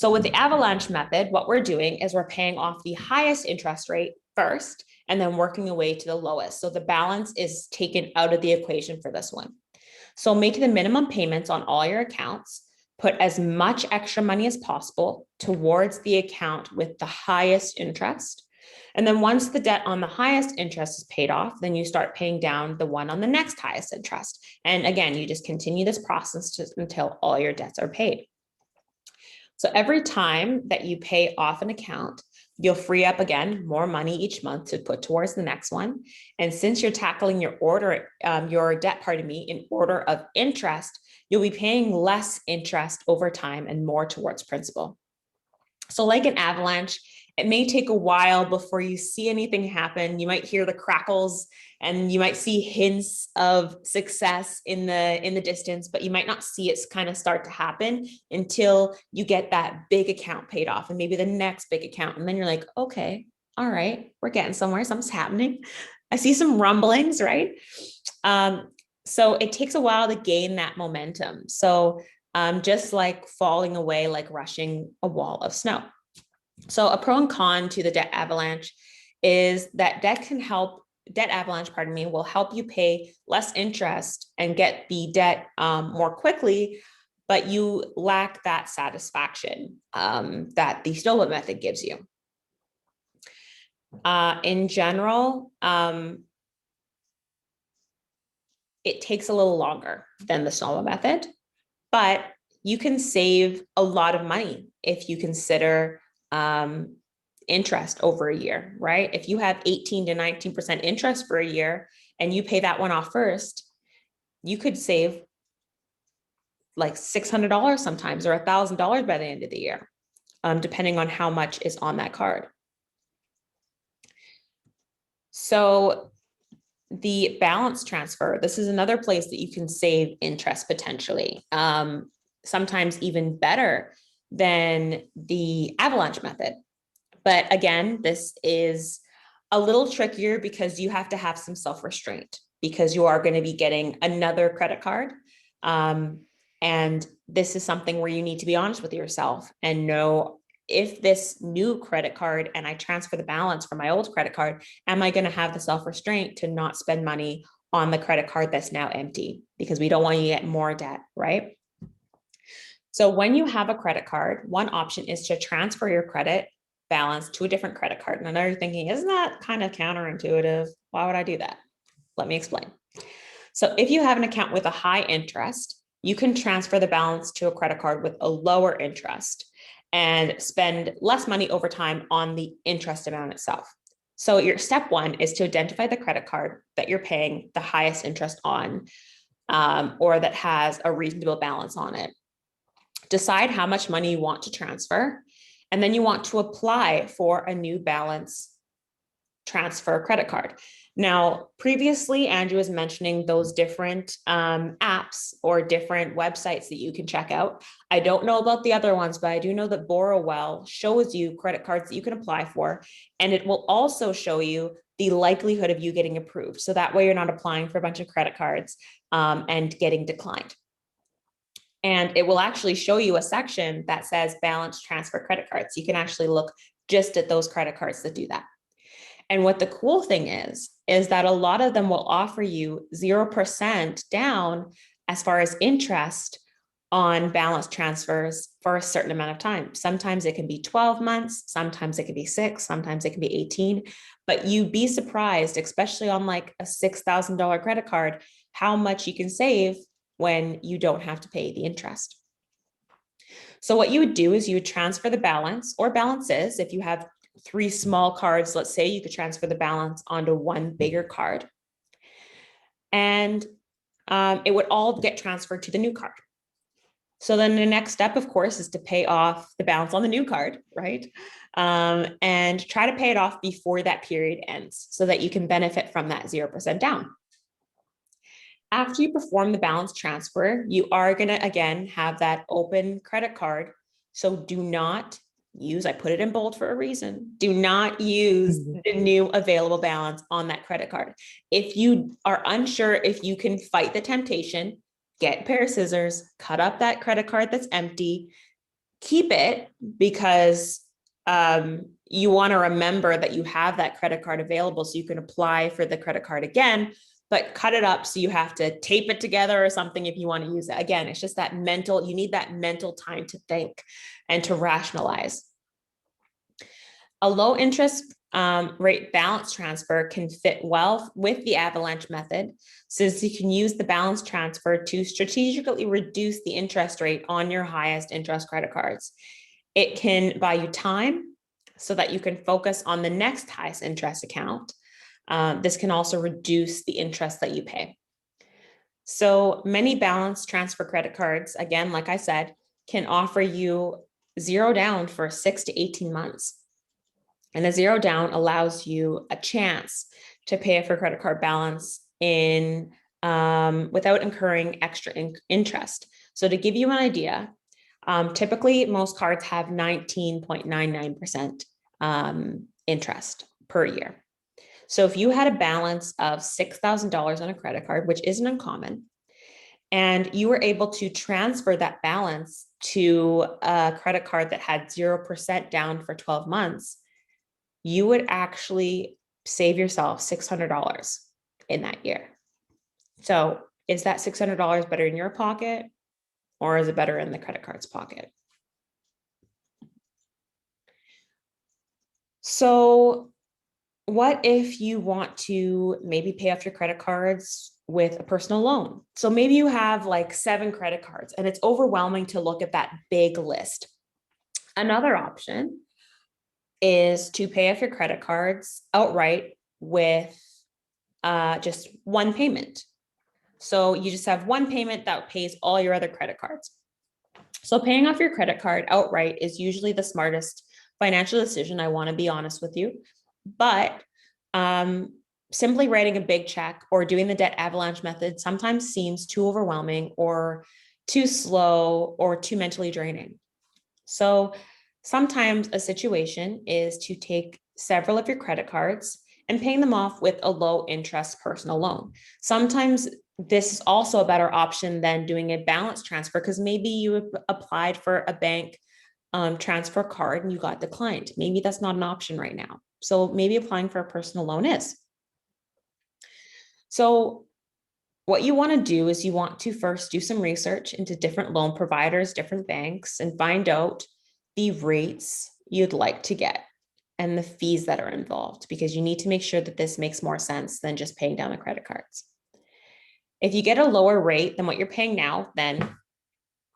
So with the Avalanche method, what we're doing is we're paying off the highest interest rate first and then working away to the lowest. So the balance is taken out of the equation for this one. So make the minimum payments on all your accounts, put as much extra money as possible towards the account with the highest interest. And then once the debt on the highest interest is paid off, then you start paying down the one on the next highest interest. And again, you just continue this process until all your debts are paid. So every time that you pay off an account, you'll free up again more money each month to put towards the next one. And since you're tackling your debt, in order of interest, you'll be paying less interest over time and more towards principal. So like an Avalanche, it may take a while before you see anything happen. You might hear the crackles and you might see hints of success in the distance, but you might not see it kind of start to happen until you get that big account paid off and maybe the next big account. And then you're like, okay, all right, we're getting somewhere. Something's happening. I see some rumblings, right? So it takes a while to gain that momentum. So just like falling away, like rushing a wall of snow. So a pro and con to the debt avalanche is that debt avalanche, will help you pay less interest and get the debt more quickly, but you lack that satisfaction that the Snowball method gives you. In general, it takes a little longer than the Snowball method, but you can save a lot of money if you consider interest over a year, right? If you have 18 to 19% interest for a year and you pay that one off first, you could save like $600 sometimes or $1,000 by the end of the year, depending on how much is on that card. So the balance transfer, this is another place that you can save interest potentially, sometimes even better than the Avalanche method. But again, this is a little trickier because you have to have some self-restraint because you are going to be getting another credit card. And this is something where you need to be honest with yourself and know, if this new credit card and I transfer the balance from my old credit card, am I going to have the self-restraint to not spend money on the credit card that's now empty? Because we don't want you to get more debt, right? So when you have a credit card, one option is to transfer your credit balance to a different credit card. And I know you're thinking, isn't that kind of counterintuitive? Why would I do that? Let me explain. So if you have an account with a high interest, you can transfer the balance to a credit card with a lower interest and spend less money over time on the interest amount itself. So your step one is to identify the credit card that you're paying the highest interest on, or that has a reasonable balance on it. Decide how much money you want to transfer, and then you want to apply for a new balance transfer credit card. Now, previously, Andrew was mentioning those different apps or different websites that you can check out. I don't know about the other ones, but I do know that Borrowwell shows you credit cards that you can apply for, and it will also show you the likelihood of you getting approved. So that way you're not applying for a bunch of credit cards and getting declined. And it will actually show you a section that says balance transfer credit cards. You can actually look just at those credit cards that do that. And what the cool thing is that a lot of them will offer you 0% down as far as interest on balance transfers for a certain amount of time. Sometimes it can be 12 months, sometimes it can be 6, sometimes it can be 18, but you'd be surprised, especially on like a $6,000 credit card, how much you can save when you don't have to pay the interest. So what you would do is you would transfer the balance or balances. If you have 3 small cards, let's say, you could transfer the balance onto one bigger card, and it would all get transferred to the new card. So then the next step, of course, is to pay off the balance on the new card, right? And try to pay it off before that period ends so that you can benefit from that 0% down. After you perform the balance transfer, you are going to, again, have that open credit card. So do not use, I put it in bold for a reason, do not use the new available balance on that credit card. If you are unsure if you can fight the temptation, get a pair of scissors, cut up that credit card that's empty, keep it because you want to remember that you have that credit card available so you can apply for the credit card again, but cut it up so you have to tape it together or something if you want to use it. Again, it's just that mental, you need that mental time to think and to rationalize. A low interest rate balance transfer can fit well with the Avalanche method, since you can use the balance transfer to strategically reduce the interest rate on your highest interest credit cards. It can buy you time so that you can focus on the next highest interest account. This can also reduce the interest that you pay. So many balance transfer credit cards, again, like I said, can offer you zero down for 6 to 18 months. And a zero down allows you a chance to pay off your credit card balance in without incurring extra interest. So to give you an idea, typically most cards have 19.99% interest per year. So if you had a balance of $6,000 on a credit card, which isn't uncommon, and you were able to transfer that balance to a credit card that had 0% down for 12 months, you would actually save yourself $600 in that year. So is that $600 better in your pocket, or is it better in the credit card's pocket? So what if you want to maybe pay off your credit cards with a personal loan? So maybe you have like 7 credit cards and it's overwhelming to look at that big list. Another option is to pay off your credit cards outright with just one payment. So you just have one payment that pays all your other credit cards. So paying off your credit card outright is usually the smartest financial decision. I want to be honest with you, but simply writing a big check or doing the debt avalanche method sometimes seems too overwhelming or too slow or too mentally draining. So sometimes a situation is to take several of your credit cards and paying them off with a low interest personal loan. Sometimes this is also a better option than doing a balance transfer, because maybe you applied for a bank transfer card and you got declined. Maybe that's not an option right now. So maybe applying for a personal loan is. So what you want to do is you want to first do some research into different loan providers, different banks, and find out the rates you'd like to get and the fees that are involved, because you need to make sure that this makes more sense than just paying down the credit cards. If you get a lower rate than what you're paying now, then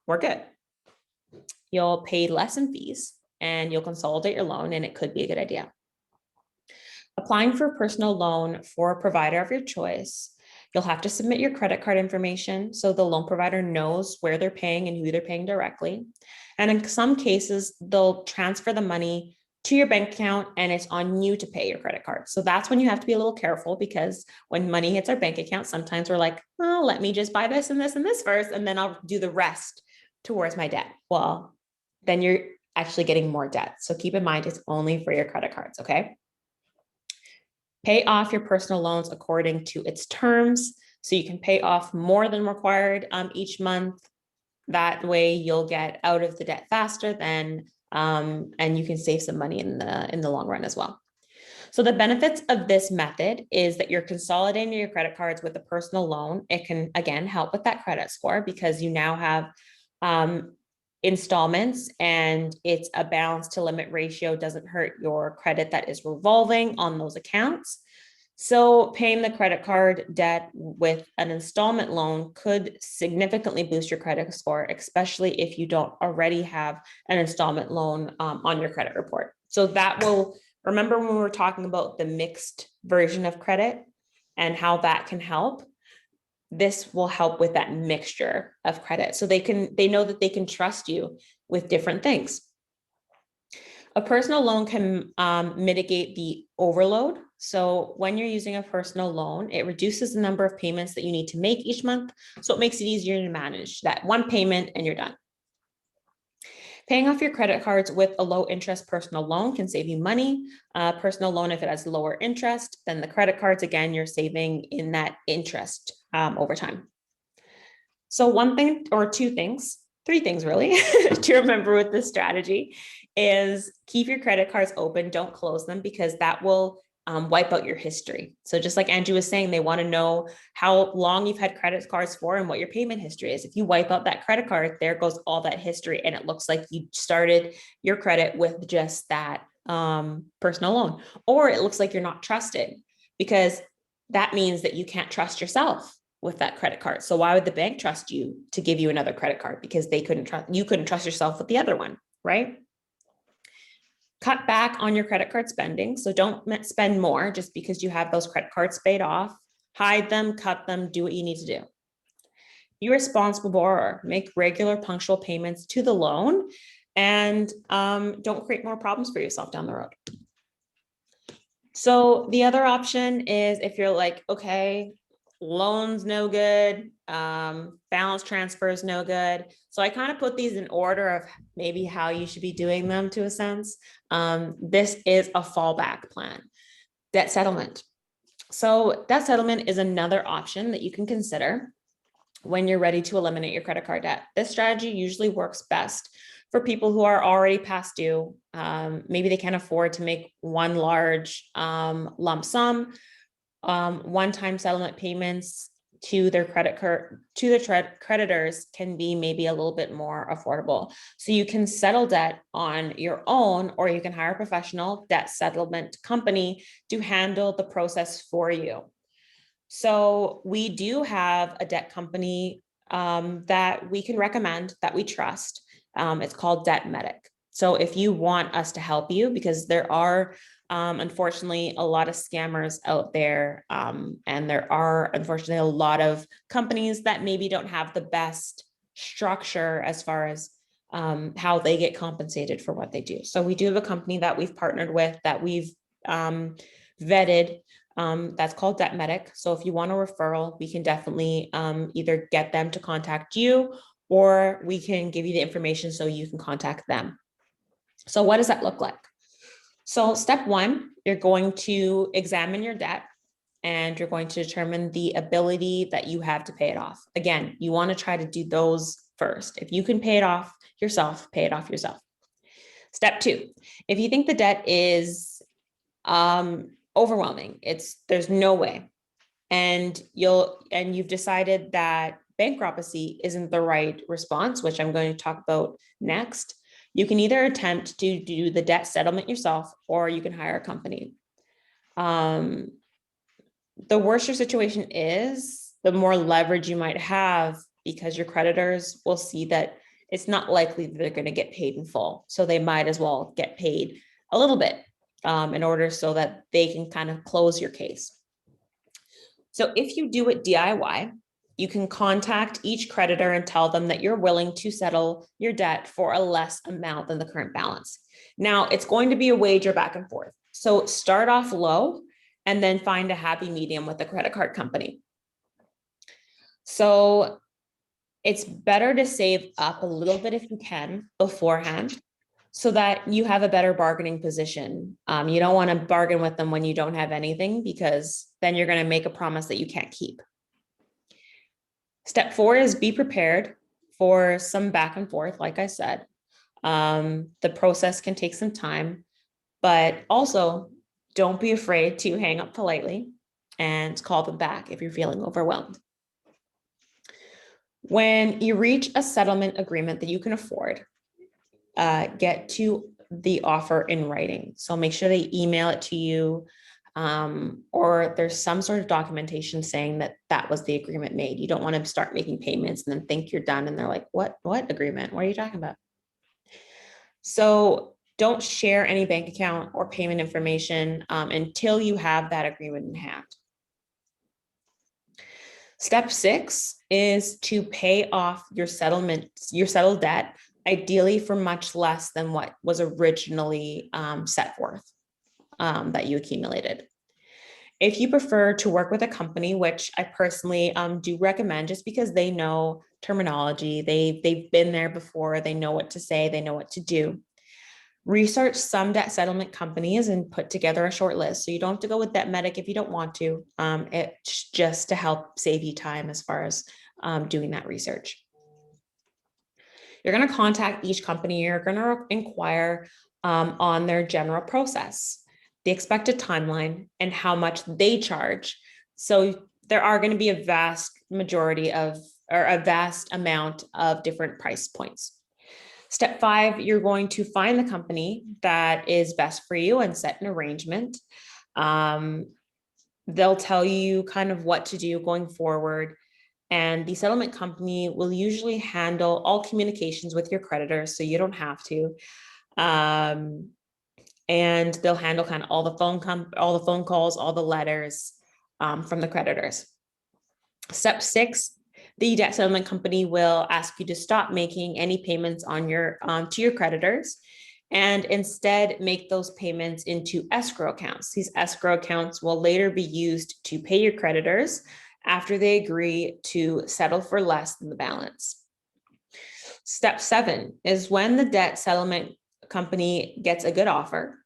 we're good. You'll pay less in fees and you'll consolidate your loan, and it could be a good idea. Applying for a personal loan for a provider of your choice, you'll have to submit your credit card information so the loan provider knows where they're paying and who they're paying directly. And in some cases, they'll transfer the money to your bank account and it's on you to pay your credit card. So that's when you have to be a little careful, because when money hits our bank account, sometimes we're like, oh, let me just buy this and this and this first, and then I'll do the rest towards my debt. Well, then you're actually getting more debt. So keep in mind, it's only for your credit cards, okay? Pay off your personal loans according to its terms. So you can pay off more than required each month. That way you'll get out of the debt faster than, and you can save some money in the long run as well. So the benefits of this method is that you're consolidating your credit cards with a personal loan. It can, again, help with that credit score because you now have installments, and it's a balance to limit ratio, doesn't hurt your credit that is revolving on those accounts. So paying the credit card debt with an installment loan could significantly boost your credit score, especially if you don't already have an installment loan on your credit report. So that will, remember when we were talking about the mixed version of credit and how that can help? This will help with that mixture of credit. So they know that they can trust you with different things. A personal loan can mitigate the overload. So when you're using a personal loan, it reduces the number of payments that you need to make each month. So it makes it easier to manage that one payment and you're done. Paying off your credit cards with a low interest personal loan can save you money. Personal loan, if it has lower interest than the credit cards, again, you're saving in that interest over time. So one thing or two things three things really to remember with this strategy is keep your credit cards open, don't close them, because that will wipe out your history. So just like Angie was saying, they want to know how long you've had credit cards for and what your payment history is. If you wipe out that credit card, there goes all that history, and it looks like you started your credit with just that personal loan, or it looks like you're not trusted, because that means that you can't trust yourself with that credit card. So why would the bank trust you to give you another credit card? Because you couldn't trust yourself with the other one, right? Cut back on your credit card spending. So don't spend more just because you have those credit cards paid off. Hide them, cut them, do what you need to do. Be a responsible borrower. Make regular punctual payments to the loan, and don't create more problems for yourself down the road. So the other option is if you're like, okay, loans no good, balance transfers no good. So I kind of put these in order of maybe how you should be doing them to a sense. This is a fallback plan. Debt settlement. So debt settlement is another option that you can consider when you're ready to eliminate your credit card debt. This strategy usually works best for people who are already past due. Maybe they can't afford to make one large lump sum. One-time settlement payments to their creditors can be maybe a little bit more affordable. So you can settle debt on your own, or you can hire a professional debt settlement company to handle the process for you. So we do have a debt company that we can recommend that we trust. It's called Debt Medic. So if you want us to help you, because there are unfortunately a lot of scammers out there, and there are unfortunately a lot of companies that maybe don't have the best structure as far as how they get compensated for what they do. So we do have a company that we've partnered with, that we've vetted, that's called Debt Medic. So if you want a referral, we can definitely either get them to contact you, or we can give you the information so you can contact them. So what does that look like? So step one, you're going to examine your debt, and you're going to determine the ability that you have to pay it off. Again, you want to try to do those first. If you can pay it off yourself, pay it off yourself. Step two, if you think the debt is overwhelming, there's no way, and you've decided that bankruptcy isn't the right response, which I'm going to talk about next, you can either attempt to do the debt settlement yourself, or you can hire a company. The worse your situation is, the more leverage you might have, because your creditors will see that it's not likely that they're going to get paid in full. So they might as well get paid a little bit in order so that they can kind of close your case. So if you do it DIY, you can contact each creditor and tell them that you're willing to settle your debt for a less amount than the current balance. Now, it's going to be a wager back and forth. So start off low and then find a happy medium with the credit card company. So it's better to save up a little bit if you can beforehand, so that you have a better bargaining position. You don't want to bargain with them when you don't have anything, because then you're going to make a promise that you can't keep. Step 4 is be prepared for some back and forth. Like I said, the process can take some time, but also don't be afraid to hang up politely and call them back if you're feeling overwhelmed. When you reach a settlement agreement that you can afford, get to the offer in writing. So make sure they email it to you, or there's some sort of documentation saying that that was the agreement made. You don't want to start making payments and then think you're done, and they're like, what agreement? What are you talking about? So don't share any bank account or payment information until you have that agreement in hand. Step 6 is to pay off your settled debt, ideally for much less than what was originally set forth that you accumulated. If you prefer to work with a company, which I personally do recommend, just because they know terminology, they've been there before, they know what to say, they know what to do. Research some debt settlement companies and put together a short list. So you don't have to go with Debt Medic if you don't want to. It's just to help save you time as far as doing that research. You're going to contact each company. You're going to inquire on their general process, the expected timeline, and how much they charge. So there are going to be a vast majority of, or a vast amount of different price points. Step 5, you're going to find the company that is best for you and set an arrangement. They'll tell you kind of what to do going forward. And the settlement company will usually handle all communications with your creditors, so you don't have to. And they'll handle kind of all the phone calls, all the letters from the creditors. Step 6, the debt settlement company will ask you to stop making any payments on your to your creditors, and instead make those payments into escrow accounts. These escrow accounts will later be used to pay your creditors after they agree to settle for less than the balance. Step 7 is when the debt settlement company gets a good offer,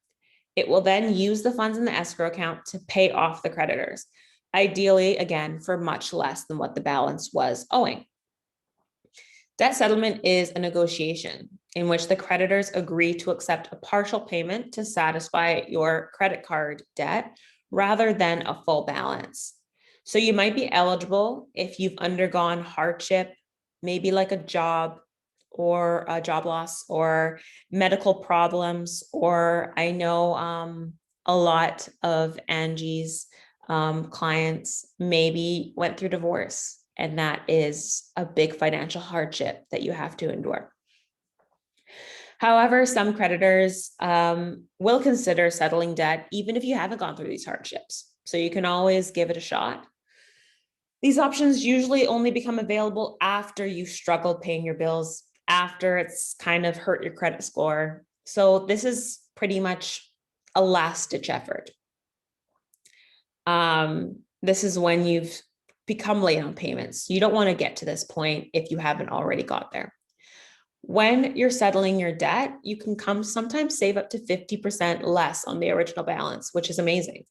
it will then use the funds in the escrow account to pay off the creditors, ideally, again, for much less than what the balance was owing. Debt settlement is a negotiation in which the creditors agree to accept a partial payment to satisfy your credit card debt rather than a full balance. So you might be eligible if you've undergone hardship, maybe like a job or a job loss or medical problems, or I know a lot of Angie's clients maybe went through divorce, and that is a big financial hardship that you have to endure. However, some creditors will consider settling debt even if you haven't gone through these hardships. So you can always give it a shot. These options usually only become available after you've struggled paying your bills, after it's kind of hurt your credit score. So this is pretty much a last-ditch effort. This is when you've become late on payments. You don't want to get to this point if you haven't already got there. When you're settling your debt, you can sometimes save up to 50% less on the original balance, which is amazing.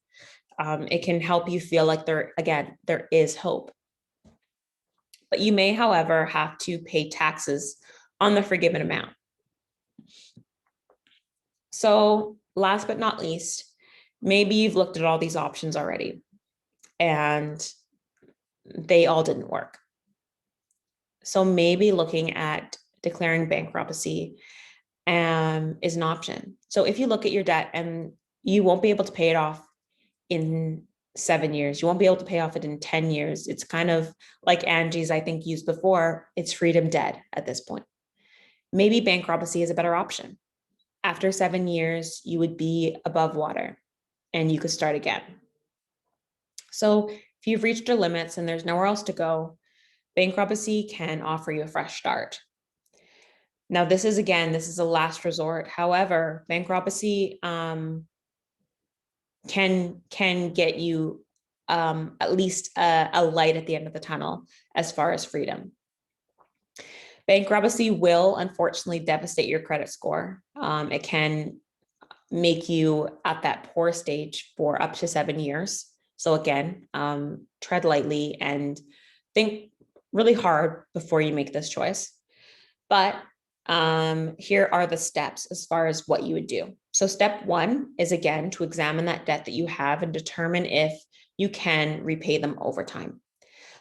It can help you feel like there is hope. But you may, however, have to pay taxes on the forgiven amount. So last but not least, maybe you've looked at all these options already and they all didn't work. So maybe looking at declaring bankruptcy is an option. So if you look at your debt and you won't be able to pay it off in 7 years, you won't be able to pay off it in 10 years. It's kind of like Angie's, I think, used before. It's freedom dead at this point. Maybe bankruptcy is a better option. After 7 years, you would be above water and you could start again. So if you've reached your limits and there's nowhere else to go, bankruptcy can offer you a fresh start. Now, this is a last resort. However, bankruptcy can get you at least a light at the end of the tunnel as far as freedom. Bankruptcy will unfortunately devastate your credit score. It can make you at that poor stage for up to 7 years. So again, tread lightly and think really hard before you make this choice. But here are the steps as far as what you would do. So step 1 is, again, to examine that debt that you have and determine if you can repay them over time.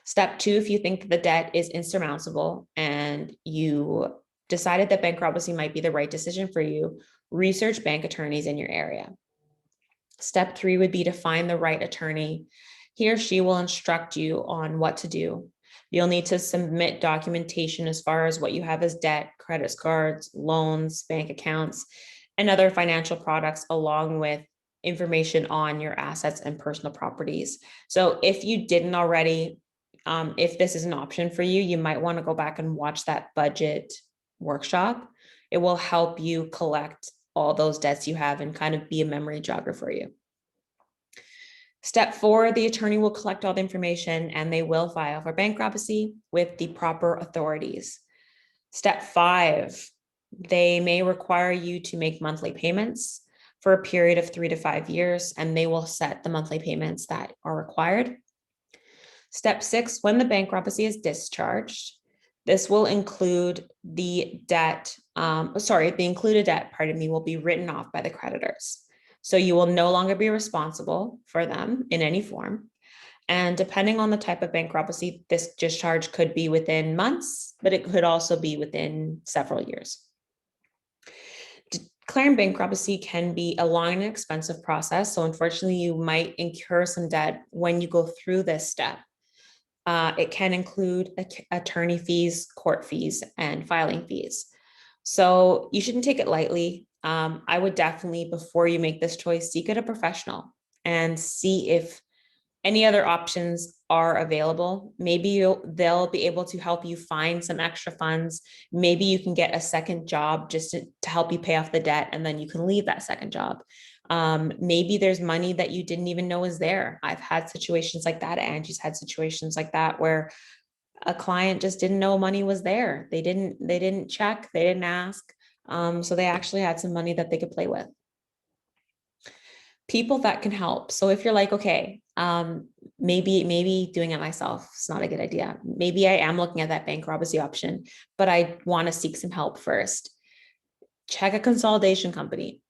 Step 2, if you think that the debt is insurmountable and you decided that bankruptcy might be the right decision for you, research bank attorneys in your area. Step 3 would be to find the right attorney. He or she will instruct you on what to do. You'll need to submit documentation as far as what you have as debt, credit cards, loans, bank accounts, and other financial products, along with information on your assets and personal properties. So if you didn't already, if this is an option for you, you might want to go back and watch that budget workshop. It will help you collect all those debts you have and kind of be a memory jogger for you. Step 4, the attorney will collect all the information and they will file for bankruptcy with the proper authorities. Step 5, they may require you to make monthly payments for a period of 3 to 5 years, and they will set the monthly payments that are required. Step 6, when the bankruptcy is discharged, This will include the debt, the included debt, pardon me, will be written off by the creditors. So you will no longer be responsible for them in any form. And depending on the type of bankruptcy, this discharge could be within months, but it could also be within several years. Declaring bankruptcy can be a long and expensive process. So unfortunately, you might incur some debt when you go through this step. It can include attorney fees, court fees, and filing fees. So you shouldn't take it lightly. I would definitely, before you make this choice, seek out a professional and see if any other options are available. Maybe they'll be able to help you find some extra funds. Maybe you can get a second job just to help you pay off the debt, and then you can leave that second job. Maybe there's money that you didn't even know was there. I've had situations like that. Angie's had situations like that where a client just didn't know money was there. They didn't check, they didn't ask. So they actually had some money that they could play with. People that can help. So if you're like, okay, maybe doing it myself is not a good idea. Maybe I am looking at that bankruptcy option, but I want to seek some help first. Check a consolidation company.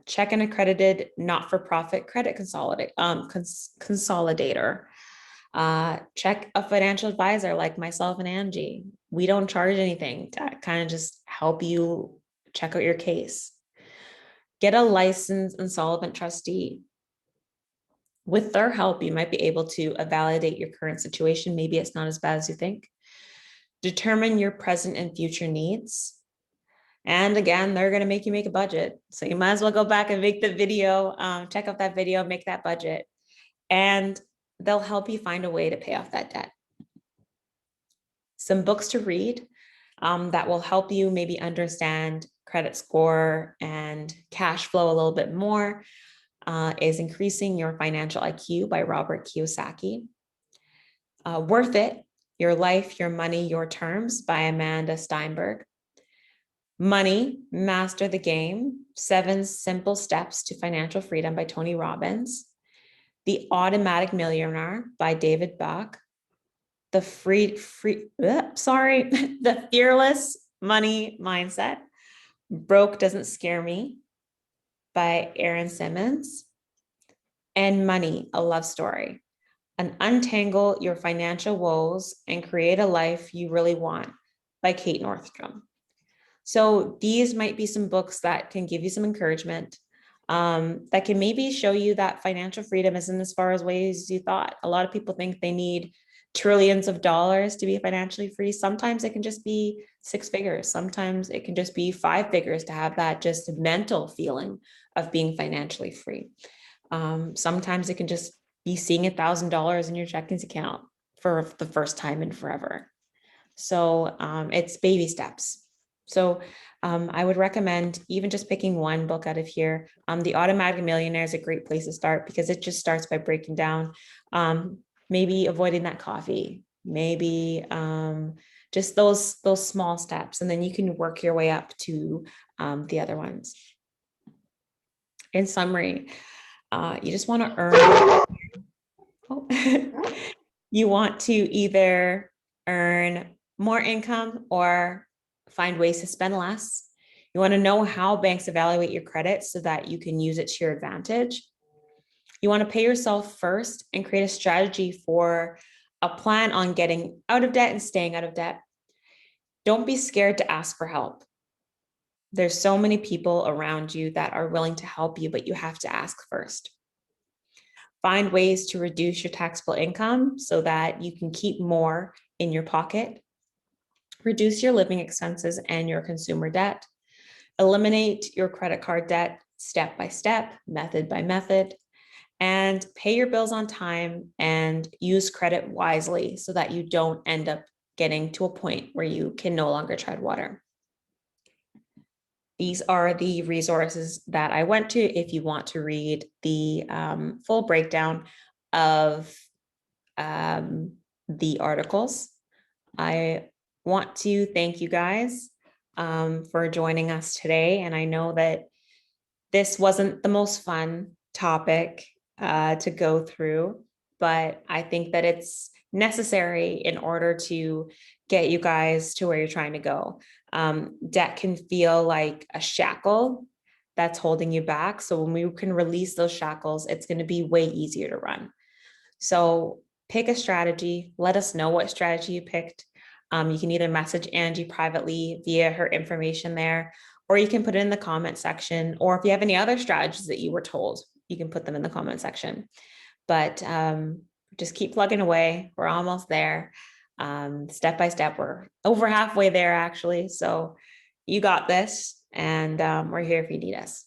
Check an accredited not-for-profit credit consolidator. Check a financial advisor like myself and Angie. We don't charge anything to kind of just help you check out your case. Get a licensed insolvent trustee. With their help, you might be able to validate your current situation. Maybe it's not as bad as you think. Determine your present and future needs. And again, they're going to make you make a budget. So you might as well go back and make the video, check out that video, make that budget. And they'll help you find a way to pay off that debt. Some books to read that will help you maybe understand credit score and cash flow a little bit more is Increasing Your Financial IQ by Robert Kiyosaki. Worth It, Your Life, Your Money, Your Terms by Amanda Steinberg. Money, Master the Game, 7 Simple Steps to Financial Freedom by Tony Robbins. The Automatic Millionaire by David Bach. The The Fearless Money Mindset. Broke Doesn't Scare Me by Aaron Simmons. And Money, A Love Story. Untangle Your Financial Woes and Create a Life You Really Want by Kate Nordstrom. So these might be some books that can give you some encouragement, that can maybe show you that financial freedom isn't as far away as you thought. A lot of people think they need trillions of dollars to be financially free. Sometimes it can just be 6 figures. Sometimes it can just be 5 figures to have that just mental feeling of being financially free. Sometimes it can just be seeing $1,000 in your checking account for the first time in forever. So it's baby steps. So I would recommend even just picking one book out of here. The Automatic Millionaire is a great place to start because it just starts by breaking down maybe avoiding that coffee, maybe just those small steps, and then you can work your way up to the other ones. In summary, you just want to earn. You want to either earn more income or find ways to spend less. You want to know how banks evaluate your credit so that you can use it to your advantage. You want to pay yourself first and create a strategy for a plan on getting out of debt and staying out of debt. Don't be scared to ask for help. There's so many people around you that are willing to help you, but you have to ask first. Find ways to reduce your taxable income so that you can keep more in your pocket. Reduce your living expenses and your consumer debt. Eliminate your credit card debt step by step, method by method, and pay your bills on time and use credit wisely so that you don't end up getting to a point where you can no longer tread water. These are the resources that I went to if you want to read the full breakdown of the articles. I want to thank you guys for joining us today. And I know that this wasn't the most fun topic to go through, but I think that it's necessary in order to get you guys to where you're trying to go. Debt can feel like a shackle that's holding you back. So when we can release those shackles, it's going to be way easier to run. So pick a strategy. Let us know what strategy you picked. You can either message Angie privately via her information there, or you can put it in the comment section. Or if you have any other strategies that you were told, you can put them in the comment section. But just keep plugging away. We're almost there. Step by step, we're over halfway there actually. So you got this, and we're here if you need us.